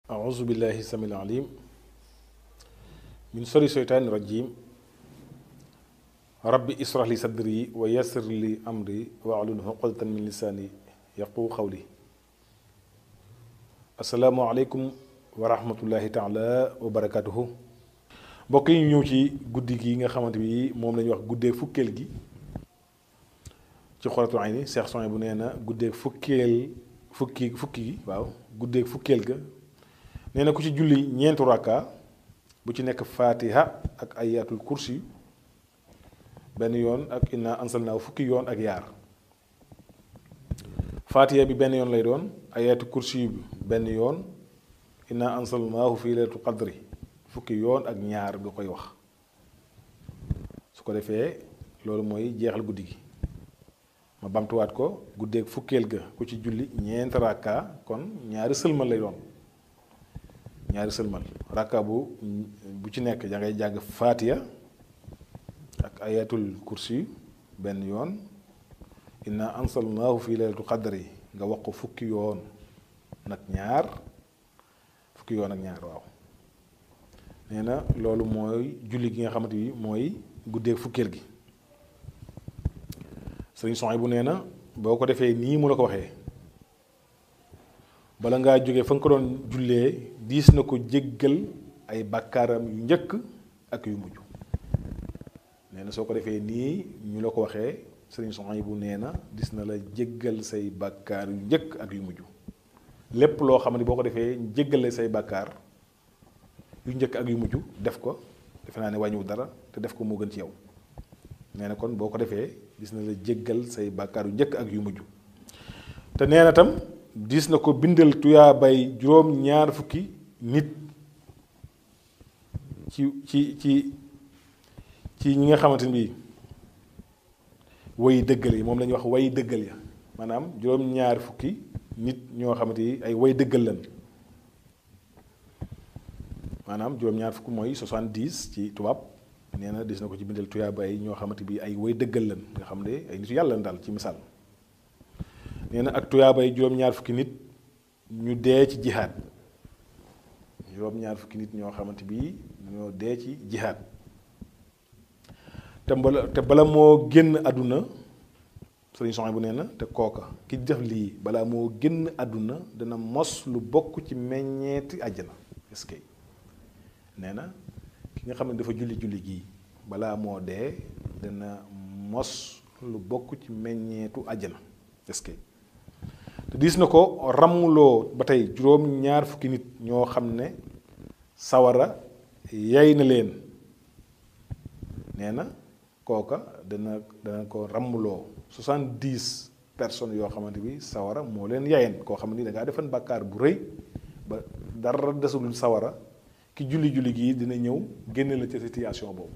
أعوذ بالله السميع العليم من شر الشيطان الرجيم ربي اشرح لي صدري ويسر لي أمري واحلل عقدة من لساني يفقهوا قولي السلام عليكم ورحمة الله تعالى وبركاته mbokk yi ñëw ci guddi gi nga xamante bi moom la ñuy wax guddeeg fukkeel gi ci Xuratul Ayni Cheikh Sonia bu nee na guddeeg fukki gi waaw guddeeg fukkeel ga nee na ku ci julli ñeenti rakka bu ci nekk fatiha ak ayatul kursi benn yoon ak inna ansalnaahu fukki yoon ak yaar fatiha bi benn yoon lay doon ayatul kursi bi benn yoon inna ansalnaahu fi laylatul qadri fukki yoon ak ñaar nga koy wax su ko defee loolu mooy jeexal guddi gi ma bamtuwaat ko guddeeg fukkeel ga ku ci julli ñeenti rakka kon ñaari sëlmal lay doon ñaari sëlmal rakka bu ci nekk da ngay jàng fatiha ak ayatul kursi benn yoon inna ansalnaahu fi laylatul qadri nga wax ko fukki yoon nag ñaar fukki yoon ak ñaar waaw nee na loolu mooy julli gi nga xamante bi mooy guddeeg fukkeel gi sëriñ Sonia bu nee na boo ko defee nii mu la ko waxee bala ngaa jógee fa nga ko doon jullee diis na ko jéggal ay bàkkaaram yu njëkk ak yu mujj nee na soo ko defee nii ñu la ko waxee sëriñ Sonia bu nee na diis na la jéggal say bàkkaar yu njëkk ak yu mujj lépp loo xam ne boo ko defee jéggale say bàkkaar yu njëkk ak yu mujj def ko defe naa ne wàññiwul dara te def ko moo gën ci yow nee na kon boo ko defee gis na la jéggal say bàkkaar yu njëkk ak yu mujj te nee na tam gis na ko bindal tuyaa bay juróom ñaar fukki nit ci ñi nga xamante ni way dëggal yi moom la ñuy wax way dëggal ya maanaam juróom ñaar fukki nit ñoo xamante ni ay way dëggal lan maanaam juróom-ñaar fukk mooy 70 ci tubaab nee na des na ko ci bindal tuyaaba yi ñoo xamante bi ay way dëggal lan nga xam ne ay nitu yàlla daal ci misaal nee na ak tuyaaba yi juróom-ñaar fukki nit ñu dee ci jihaad juróom-ñaar fukki nit ñoo xamante bi ñoo dee ci jihaad te bala moo génn àdduna sëriñ Sonia bu nee na te kooka ki def lii balaa moo génn àdduna dana mos lu bokk ci meññeeti àjjana est-ce que nee na ki nga xam ne dafa julli gii balaa moo dee dana mos lu bokk ci meññeetu àjjana est-ce que te diis na ko ràmmuloo ba tey juróom-ñaar fukki nit ñoo xam ne sawara yay na leen nee na kooka dana ko ràmmuloo 70 personnes yoo xamante bi sawara moo leen yayen koo xam ne da ngaa defan bàkkaar bu rëy ba dara desul sawara ki julli gii dina ñëw génne la ci situation boobu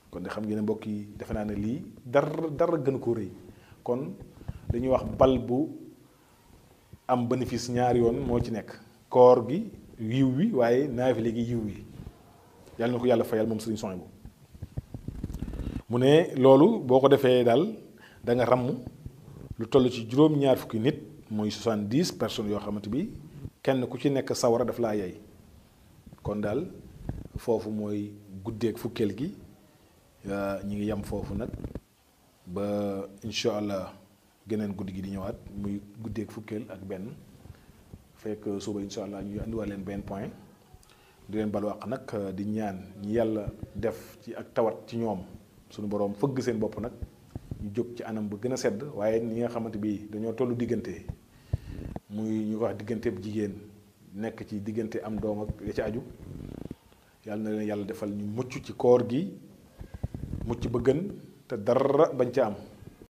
kon de xam ngeen ne mbokk yi defe naa ne lii dara gën ko rëy kon dañuy wax bal bu am bénéfice ñaari yoon moo ci nekk koor gi yiw wi waaye naafile gi yiw wi yàlla na ko yàlla fayal moom sëriñ Sonia bu mu ne loolu boo ko defee daal da nga ràmm lu toll ci juróom-ñaar fukki nit mooy 70 personnes yoo xamante bi kenn ku ci nekk sawara daf laa yey kon daal foofu mooy guddeeg fukkeel gi ñi ngi yem foofu nag ba incha allah geneen guddi gi di ñëwaat muy guddeeg fukkeel ak benn fekk suba incha allah ñu andiwaat leen benn point di leen balu àq nag di ñaan ñi yàlla def ci ak tawat ci ñoom suñu boroom fëgg seen bopp nag ñu jóg ci anam ba gën a sedd waaye ñi nga xamante bi dañoo tollu diggante muy ñu wax digganteeb jigéen nekk ci diggante am doom ak ya ci aju yàlla na leen yàlla defal ñu mucc ci koor gi mucc ba gën te dara bañ ca am